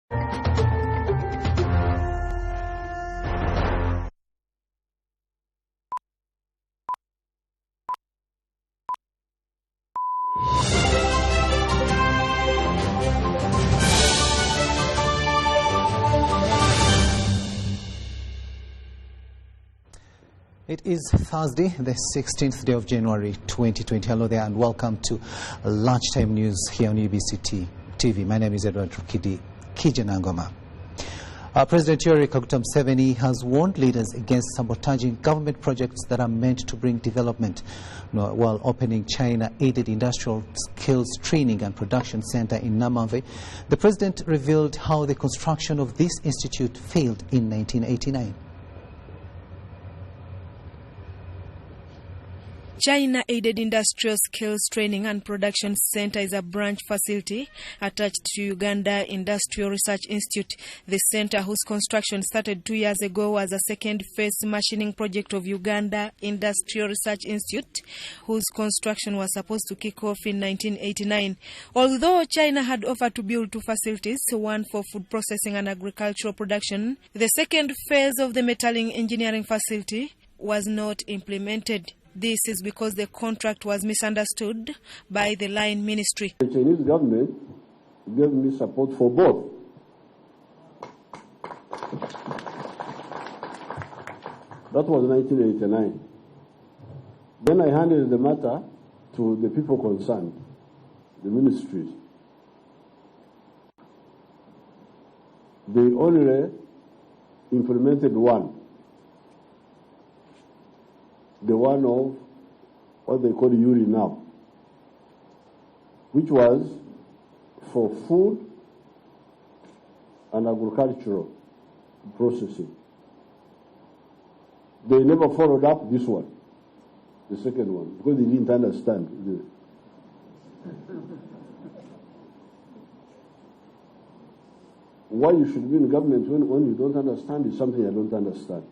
It is Thursday, the 16th day of January 2020. Hello there and welcome to Lunchtime News here on UBC TV. My name is Edward Kijanangoma. President Yoweri Kaguta Museveni has warned leaders against sabotaging government projects that are meant to bring development. While opening China-aided industrial skills training and production center in Namave, the president revealed how the construction of this institute failed in 1989. China-aided Industrial Skills Training and Production Center is a branch facility attached to Uganda Industrial Research Institute. The center, whose construction started 2 years ago, was a second-phase machining project of Uganda Industrial Research Institute, whose construction was supposed to kick off in 1989. Although China had offered to build two facilities, one for food processing and agricultural production, the second phase of the metalling engineering facility was not implemented. This is because the contract was misunderstood by the line ministry. The Chinese government gave me support for both. That was 1989. Then I handed the matter to the people concerned, the ministries. They only implemented one. The one of what they call URI now, which was for food and agricultural processing. They never followed up this one, the second one, because they didn't understand. Why you should be in government when you don't understand is something I don't understand.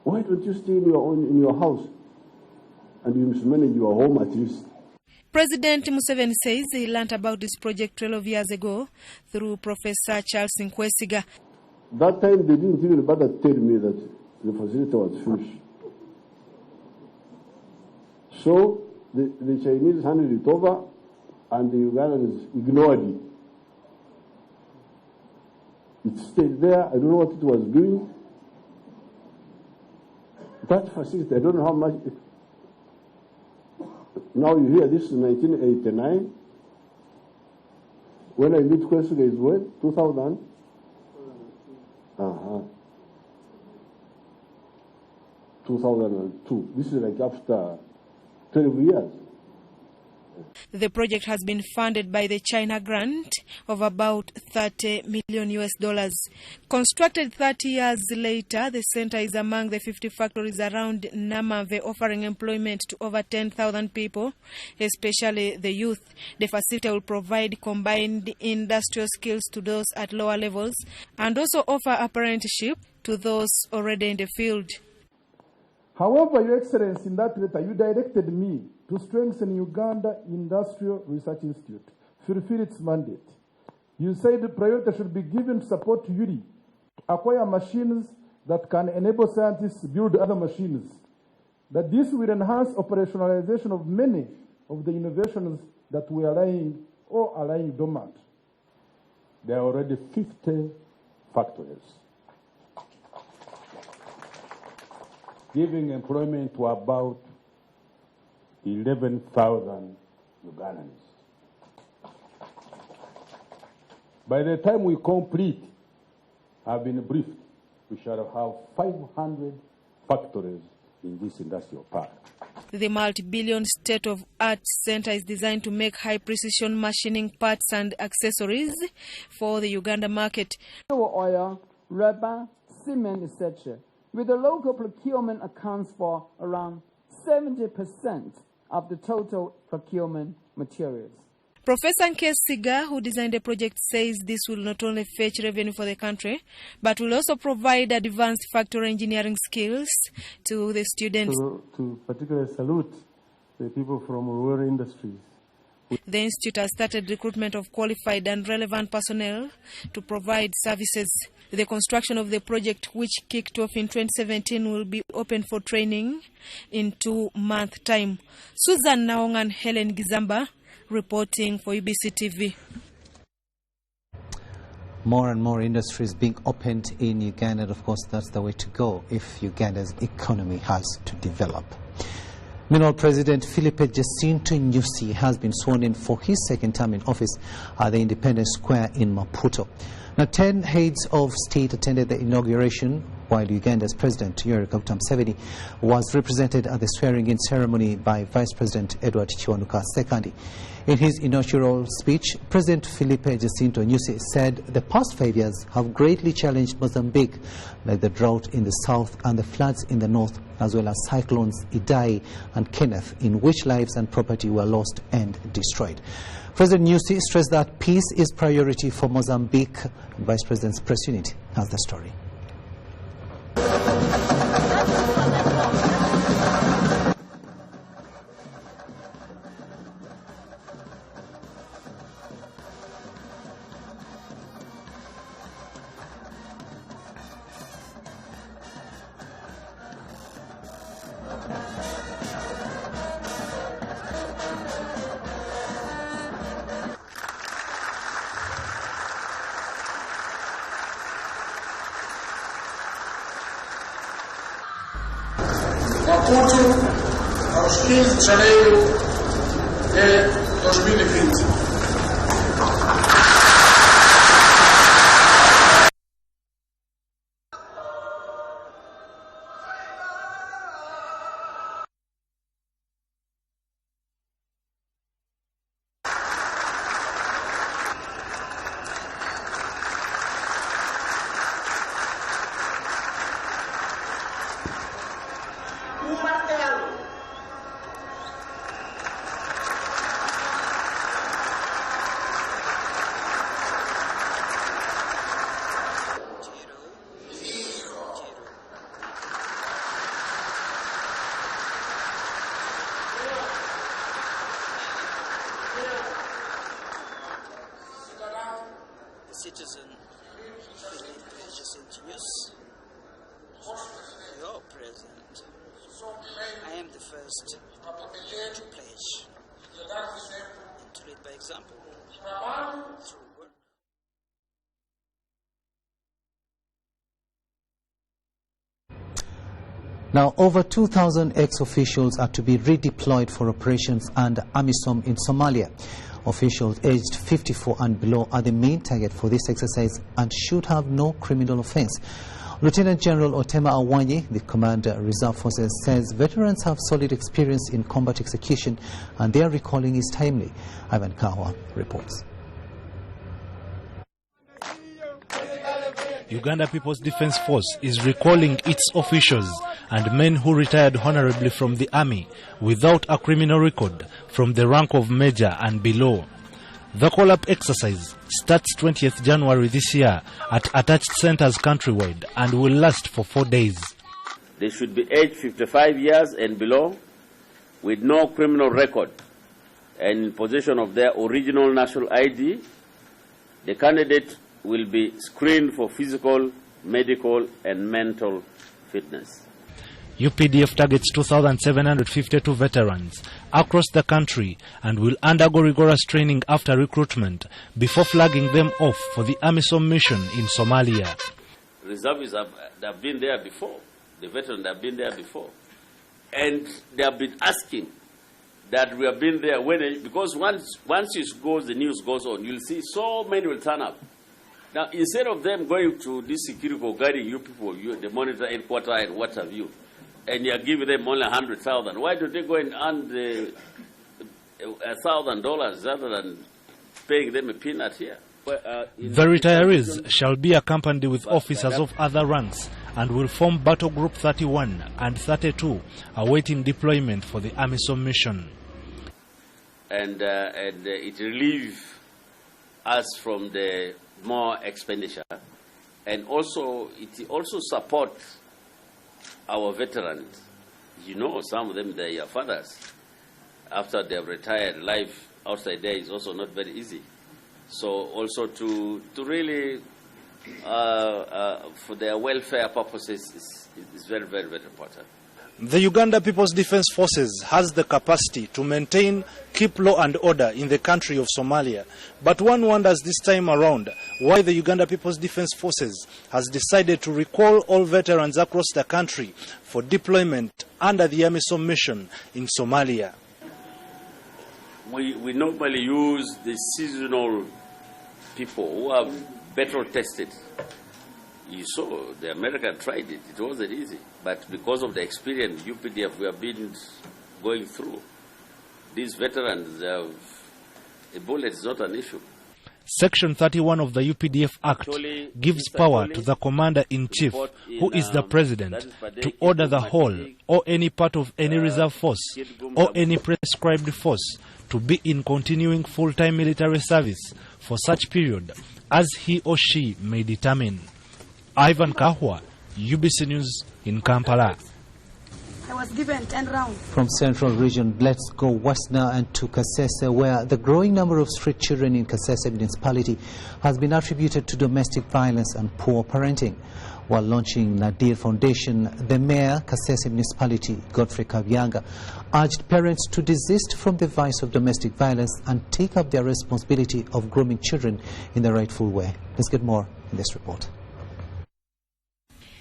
Why don't you stay in your house and you mismanage your home at least? President Museveni says he learned about this project 12 years ago through Professor Charles Nkwesiga. That time they didn't even bother to tell me that the facility was finished. So the Chinese handed it over and the Ugandans ignored it. It stayed there. I don't know what it was doing. That facility, I don't know how much. Now you hear this in 1989. When I meet Kwesiga is when? 2000? 2002. This is like after 12 years. The project has been funded by the China grant of about $30 million. Constructed 30 years later, the center is among the 50 factories around Namave, offering employment to over 10,000 people, especially the youth. The facility will provide combined industrial skills to those at lower levels and also offer apprenticeship to those already in the field. However, Your Excellency, in that letter, you directed me to strengthen Uganda Industrial Research Institute, fulfill its mandate. You said the priority should be given to support URI, acquire machines that can enable scientists to build other machines. That this will enhance operationalization of many of the innovations that we are lying or are lying dormant. There are already 50 factories, giving employment to about 11,000 Ugandans. By the time we complete, I've been briefed, we shall have 500 factories in this industrial park. The multi-billion state-of-art center is designed to make high-precision machining parts and accessories for the Uganda market. Oil, rubber, cement, etc. With the local procurement accounts for around 70% of the total procurement materials. Professor Nkwesiga, who designed the project, says this will not only fetch revenue for the country, but will also provide advanced factory engineering skills to the students. To particularly salute the people from rural industries The institute has started recruitment of qualified and relevant personnel to provide services. The construction of the project, which kicked off in 2017, will be open for training in 2-month time. Susan Naong and Helen Gizamba reporting for UBC TV. More and more industries being opened in Uganda, and of course that's the way to go if Uganda's economy has to develop. Meanwhile, President Filipe Jacinto Nyusi has been sworn in for his second term in office at the Independence Square in Maputo. Now, 10 heads of state attended the inauguration, while Uganda's President Yoweri Kaguta Museveni was represented at the swearing-in ceremony by Vice President Edward Kiwanuka II. In his inaugural speech, President Filipe Jacinto Nyusi said the past 5 years have greatly challenged Mozambique, like the drought in the south and the floods in the north, as well as cyclones Idai and Kenneth, in which lives and property were lost and destroyed. President Nyusi stressed that peace is priority for Mozambique. Vice President's press unit has the story. Maputo aos 15 de janeiro de 2020. Citizen Filipe Jacinto Nyusi, your president, I am the first to pledge and to lead by example through work. Now, over 2,000 ex-officials are to be redeployed for operations under AMISOM in Somalia. Officials aged 54 and below are the main target for this exercise and should have no criminal offense. Lieutenant General Otema Awanyi, the Commander Reserve Forces, says veterans have solid experience in combat execution and their recalling is timely. Ivan Kawa reports. Uganda People's Defence Force is recalling its officials and men who retired honorably from the army without a criminal record from the rank of major and below. The call-up exercise starts 20th January this year at attached centers countrywide and will last for 4 days. They should be aged 55 years and below with no criminal record and in possession of their original national ID. The candidate will be screened for physical, medical and mental fitness. UPDF targets 2,752 veterans across the country and will undergo rigorous training after recruitment before flagging them off for the AMISOM mission in Somalia. Reservists have been there before. The veterans have been there before. And they have been asking that we have been there because once the news goes on, you'll see so many will turn up. Now, instead of them going to this security for guiding you people, the monitor headquarters and what have you, and you're giving them only 100,000, why don't they go and earn the $1,000 rather than paying them a peanut here? The retirees shall be accompanied with officers of other ranks and will form Battle Group 31 and 32, awaiting deployment for the AMISOM mission. And it relieves us from the more expenditure, and also it also supports our veterans. You know, some of them, they are fathers. After they have retired, life outside there is also not very easy. So also to really, for their welfare purposes is very, very, very important. The Uganda People's Defense Forces has the capacity to maintain, keep law and order in the country of Somalia. But one wonders this time around why the Uganda People's Defense Forces has decided to recall all veterans across the country for deployment under the AMISOM mission in Somalia. We normally use the seasonal people who are better tested. You saw the American tried it. It wasn't easy. But because of the experience UPDF we have been going through, these veterans, Ebola is not an issue. Section 31 of the UPDF Act gives power to the Commander-in-Chief, who is the President, to order the whole or any part of any reserve force or any prescribed force to be in continuing full-time military service for such period as he or she may determine. Ivan Kahwa, UBC News in Kampala. I was given 10 rounds. From Central Region, let's go west now and to Kasese, where the growing number of street children in Kasese municipality has been attributed to domestic violence and poor parenting. While launching Nadir Foundation, the mayor, Kasese municipality, Godfrey Kabyanga, urged parents to desist from the vice of domestic violence and take up their responsibility of grooming children in the rightful way. Let's get more in this report.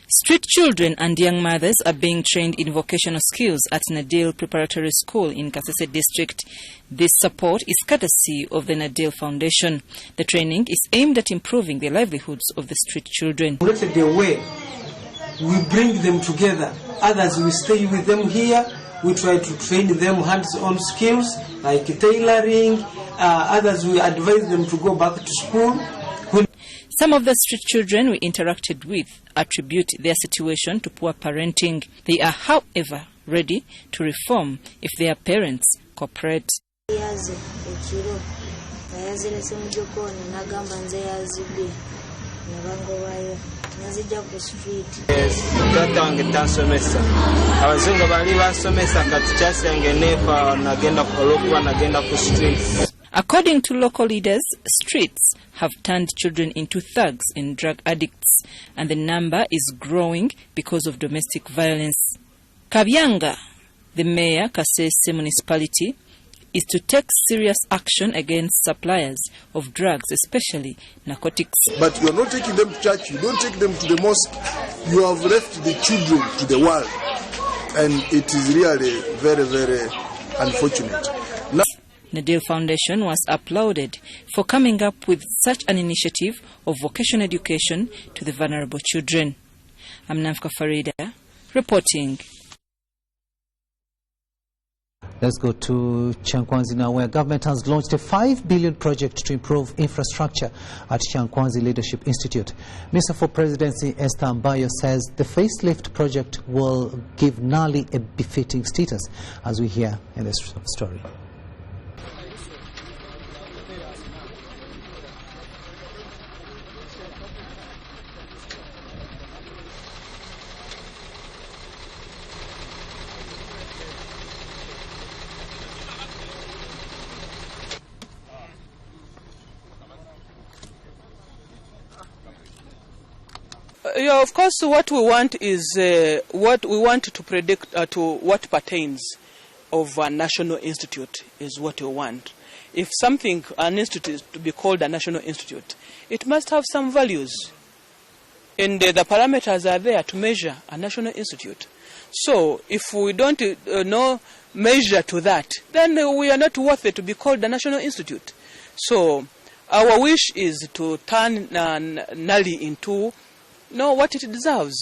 Street children and young mothers are being trained in vocational skills at Nadil Preparatory School in Kasese district. This support is courtesy of the Nadil Foundation. The training is aimed at improving the livelihoods of the street children. The way we bring them together, others we stay with them here. We try to train them hands-on skills like tailoring. Others we advise them to go back to school. Some of the street children we interacted with attribute their situation to poor parenting. They are, however, ready to reform if their parents cooperate. According to local leaders, streets have turned children into thugs and drug addicts, and the number is growing because of domestic violence. Kabyanga, the mayor, Kasese municipality, is to take serious action against suppliers of drugs, especially narcotics. But you are not taking them to church, you don't take them to the mosque, you have left the children to the world, and it is really very, very unfortunate. Nadil Foundation was applauded for coming up with such an initiative of vocational education to the vulnerable children. I'm Nafka Farida, reporting. Let's go to Chankwanzi now, where government has launched a 5 billion project to improve infrastructure at Chankwanzi Leadership Institute. Minister for Presidency Esther Ambayo says the facelift project will give Nali a befitting status, as we hear in this story. Yeah, of course, what we want is what we want to predict to what pertains of a national institute is what we want. If something, an institute is to be called a national institute, it must have some values. And the parameters are there to measure a national institute. So if we don't measure to that, then we are not worthy to be called a national institute. So our wish is to turn Nali into what it deserves.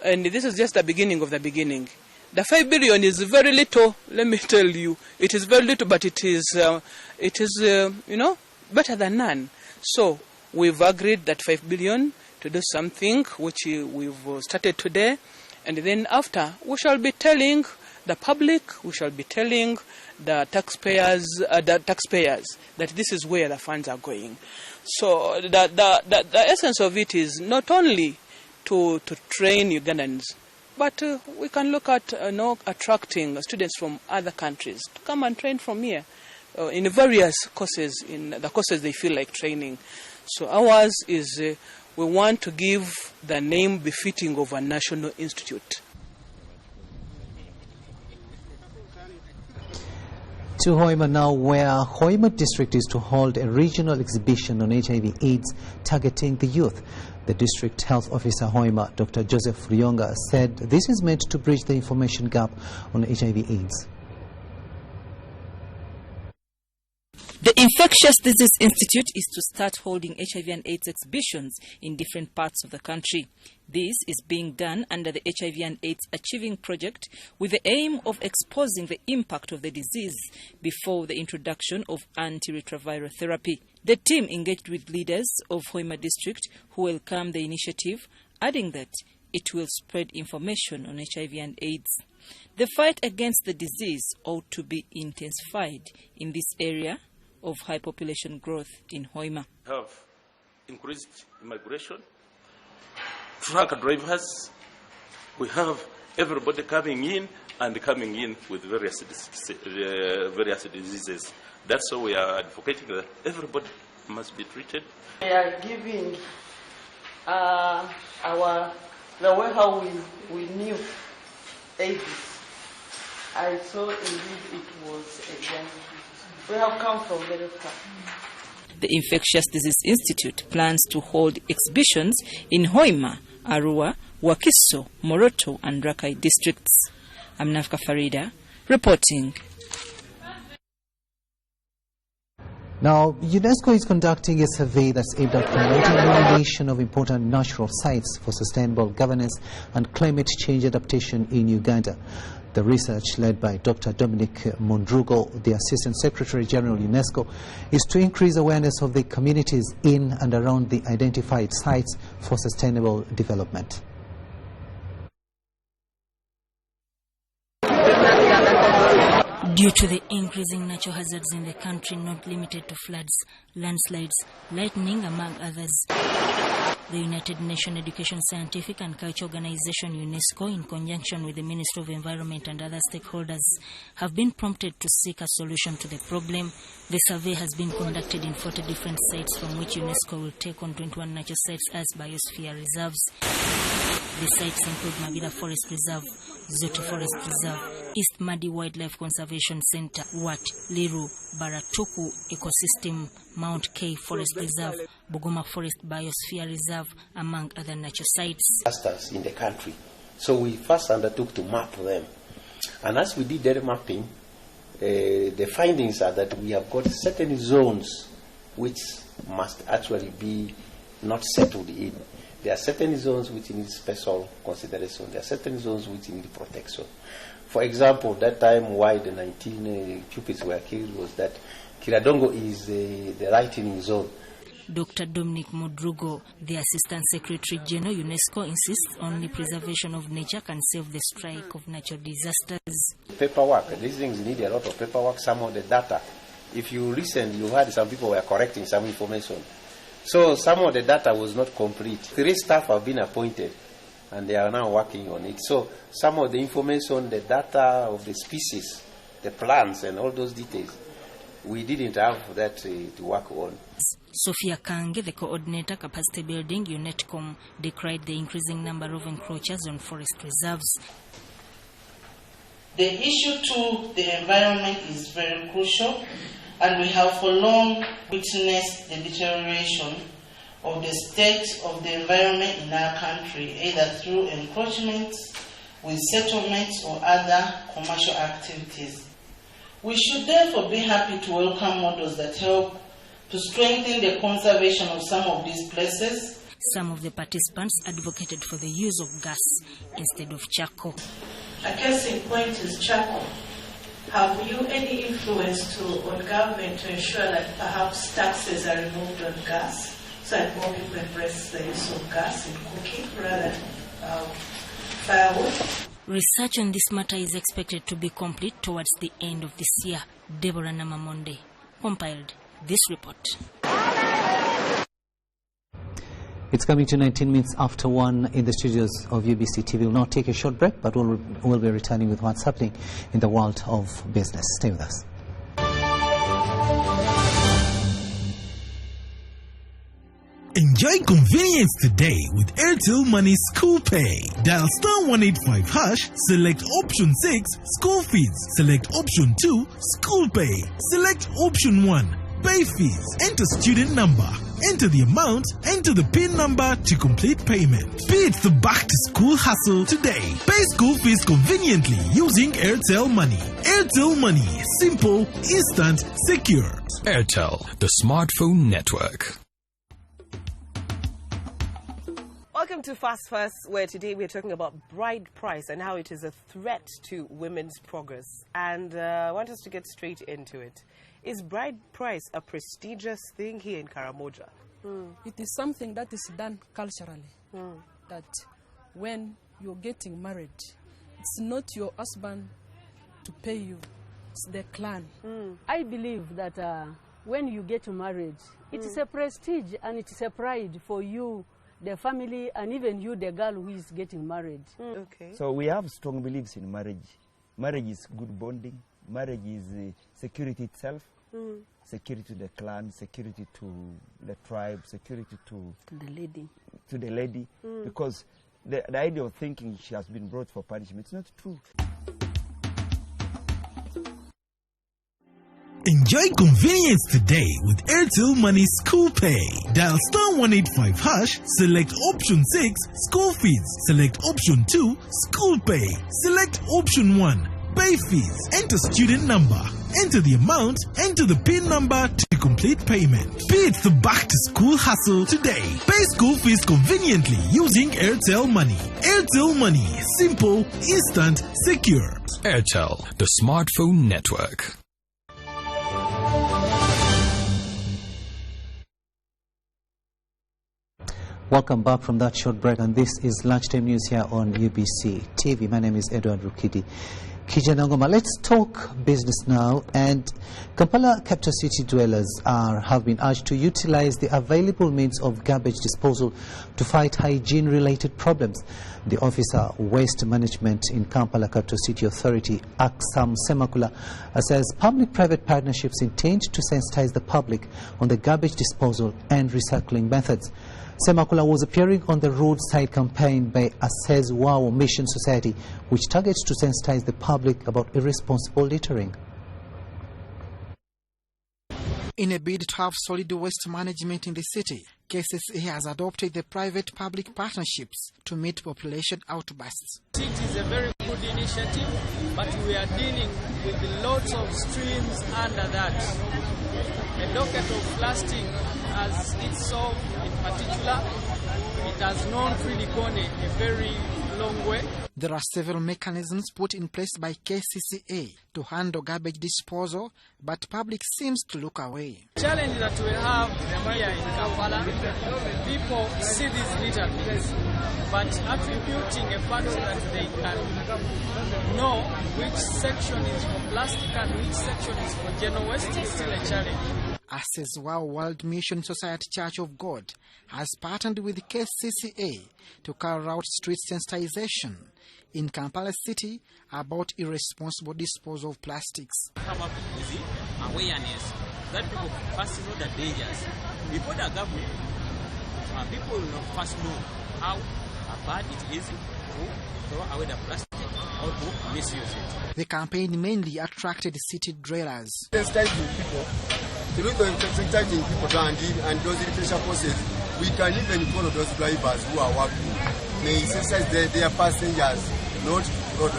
And this is just the beginning of the beginning. The 5 billion is very little, let me tell you. It is very little, but it is better than none. So we've agreed that 5 billion to do something which we've started today. And then after, we shall be telling the public, we shall be telling the taxpayers that this is where the funds are going. So the essence of it is not only to train Ugandans, but we can look at attracting students from other countries to come and train from here. in various courses, in the courses they feel like training. So ours is we want to give the name befitting of a national institute. To Hoima now, where Hoima district is to hold a regional exhibition on HIV/AIDS targeting the youth. The district health officer Hoima, Dr. Joseph Rionga, said this is meant to bridge the information gap on HIV/AIDS. The Infectious Disease Institute is to start holding HIV and AIDS exhibitions in different parts of the country. This is being done under the HIV and AIDS Achieving Project with the aim of exposing the impact of the disease before the introduction of antiretroviral therapy. The team engaged with leaders of Hoima district who welcomed the initiative, adding that it will spread information on HIV and AIDS. The fight against the disease ought to be intensified in this area of high population growth in Hoima. We have increased immigration, truck drivers, we have everybody coming in with various diseases. That's why we are advocating that everybody must be treated. We are giving the way how we knew AIDS. I saw indeed it was a young. We have come from very far. The Infectious Disease Institute plans to hold exhibitions in Hoima, Arua, Wakiso, Moroto and Rakai districts. I'm Nafka Farida, reporting. Now, UNESCO is conducting a survey that's aimed at promoting the nomination of important natural sites for sustainable governance and climate change adaptation in Uganda. The research, led by Dr. Dominic Mondrugo, the Assistant Secretary General UNESCO, is to increase awareness of the communities in and around the identified sites for sustainable development. Due to the increasing natural hazards in the country, not limited to floods, landslides, lightning, among others, the United Nations Education, Scientific and Culture Organization, UNESCO, in conjunction with the Ministry of Environment and other stakeholders, have been prompted to seek a solution to the problem. The survey has been conducted in 40 different sites, from which UNESCO will take on 21 natural sites as biosphere reserves. The sites include Mabira Forest Reserve, Zoti Forest Reserve, East Madi Wildlife Conservation Center, Wat, Liru, Baratuku Ecosystem, Mount K Forest Reserve, Bugoma Forest Biosphere Reserve, among other natural sites. Clusters in the country. So we first undertook to map them. And as we did that mapping, the findings are that we have got certain zones which must actually be not settled in. There are certain zones which need special consideration. There are certain zones which need protection. For example, that time why the 19 pupils were killed was that Kiradongo is the lightning zone. Dr. Dominic Mondrugo, the Assistant Secretary General, UNESCO, insists only preservation of nature can save the strike of natural disasters. Paperwork. These things need a lot of paperwork. Some of the data. If you listen, you heard some people were correcting some information. So some of the data was not complete. 3 staff have been appointed and they are now working on it. So some of the information, the data of the species, the plants and all those details, we didn't have that to work on. Sophia Kange, the coordinator, capacity building, UNETCOM, decried the increasing number of encroachers on forest reserves. The issue to the environment is very crucial, and we have for long witnessed the deterioration of the state of the environment in our country, either through encroachments, with settlements or other commercial activities. We should therefore be happy to welcome models that help to strengthen the conservation of some of these places. Some of the participants advocated for the use of gas instead of charcoal. A case in point is charcoal. Have you any influence on government to ensure that perhaps taxes are removed on gas so that more people embrace the use of gas in cooking rather than firewood? Research on this matter is expected to be complete towards the end of this year. Deborah Namamonde compiled this report. It's coming to 19 minutes after 1 in the studios of UBC TV. We'll now take a short break, but we'll be returning with what's happening in the world of business. Stay with us. Enjoy convenience today with Airtel Money School Pay. Dial *185 hash, select option 6, school fees, select option 2, school pay, select option 1, pay fees, enter student number, enter the amount, enter the PIN number to complete payment. Beat the back to school hustle today. Pay school fees conveniently using Airtel Money. Airtel Money, simple, instant, secure. Airtel, the smartphone network. Welcome to Fast First, where today we're talking about bride price and how it is a threat to women's progress. And I want us to get straight into it. Is bride price a prestigious thing here in Karamoja? It is something that is done culturally. That when you're getting married, it's not your husband to pay you, it's the clan. I believe that when you get married, it is a prestige and it is a pride for you, the family, and even you, the girl who is getting married. Okay. So we have strong beliefs in marriage. Marriage is good bonding. Marriage is security itself. Security to the clan, security to the tribe, security to the lady. Because the idea of thinking she has been brought for punishment, it's not true. Enjoy convenience today with Airtel Money School Pay. Dial *185 hash, select option 6, school fees, select option 2, school pay, select option 1, pay fees, enter student number, enter the amount, enter the PIN number to complete payment. Beat the back to school hustle today. Pay school fees conveniently using Airtel Money. Airtel Money, simple, instant, secure. Airtel, the smartphone network. Welcome back from that short break, and this is Lunchtime News here on UBC TV. My name is Edward Rukidi Kijanangoma. Let's talk business now. And Kampala capital city dwellers have been urged to utilize the available means of garbage disposal to fight hygiene-related problems. The Officer Waste Management in Kampala Capital City Authority, Aksam Semakula, says public-private partnerships intend to sensitize the public on the garbage disposal and recycling methods. Semakula was appearing on the roadside campaign by Assez Wow Mission Society, which targets to sensitize the public about irresponsible littering. In a bid to have solid waste management in the city, KCCA has adopted the private-public partnerships to meet population outbursts. It is a very good initiative, but we are dealing with lots of streams under that. A docket of plastic, as it's solved in particular, it has not really gone a very long way. There are several mechanisms put in place by KCCA to handle garbage disposal, but public seems to look away. The challenge that we have here in Kampala, people see these litter bins, but attributing a fact that they can know which section is for plastic and which section is for general waste is still a challenge. Assezwa World Mission Society Church of God has partnered with KCCA to carry out street sensitization in Kampala City about irresponsible disposal of plastics. Come up with awareness that people first know the dangers. Before the government, people will first know how bad it is to throw away the plastic or to misuse it. The campaign mainly attracted city dwellers. Sensitizing people, through the sensitizing people and those irritation processes, we can even follow those drivers who are working. May sensitize their passengers, not those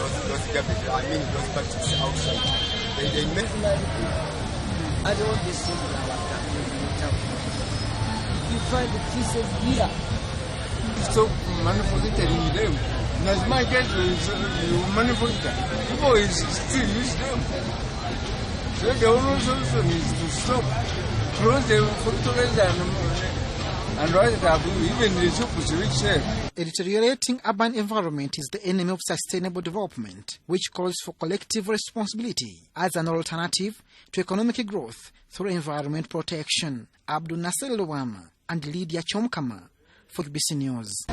garbage, those practices outside. They make I don't listen to our government. You find the pieces here. Stop manufacturing them. As my case, you manufacture. People still use them. So the only solution is to stop, close the factories and write it up, even the shops which share. A deteriorating urban environment is the enemy of sustainable development, which calls for collective responsibility as an alternative to economic growth through environment protection. Abdul Nasser Luwama and Lydia Chomkama for UBC News.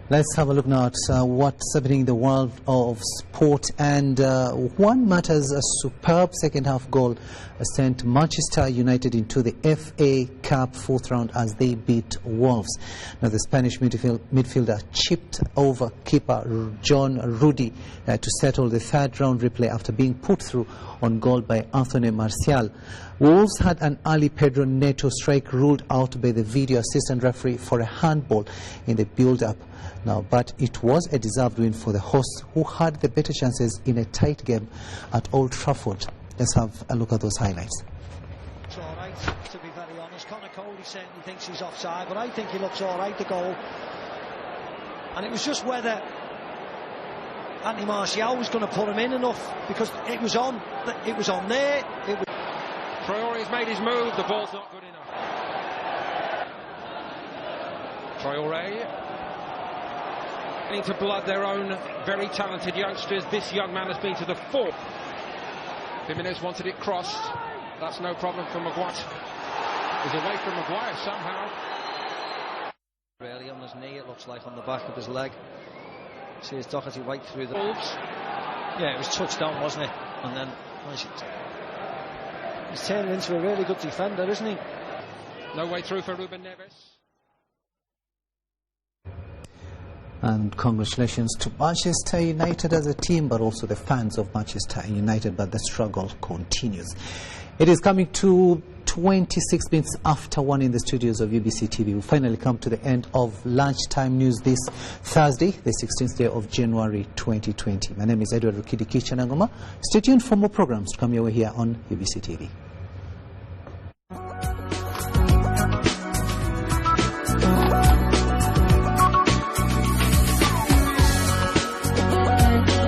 Let's have a look now at what's happening in the world of sport. And one matters, a superb second-half goal sent Manchester United into the FA Cup fourth round as they beat Wolves. Now, the Spanish midfielder chipped over keeper John Rudy to settle the third-round replay after being put through on goal by Anthony Martial. Wolves had an early Pedro Neto strike ruled out by the video assistant referee for a handball in the build-up. Now, but it was a deserved win for the hosts, who had the better chances in a tight game at Old Trafford. Let's have a look at those highlights. It's all right, to be very honest. Connor Cody certainly thinks he's offside, but I think he looks all right, the goal. And it was just whether Anthony Martial was going to put him in enough, because it was on there. Traore's made his move, the ball's not good enough. Traore into blood their own very talented youngsters. This young man has been to the fore. Jimenez wanted it crossed. That's no problem for Maguire. He's away from Maguire somehow. Really on his knee, it looks like, on the back of his leg. See his Doherty right through the Wolves. Yeah, it was touched down, wasn't it? And then he's turning into a really good defender, isn't he? No way through for Ruben Neves. And congratulations to Manchester United as a team, but also the fans of Manchester United. But the struggle continues. It is coming to 26 minutes after 1 in the studios of UBC TV. We finally come to the end of lunchtime news this Thursday, the 16th day of January 2020. My name is Edward Rukidi Kichanangoma. Stay tuned for more programs to come your way here on UBC TV.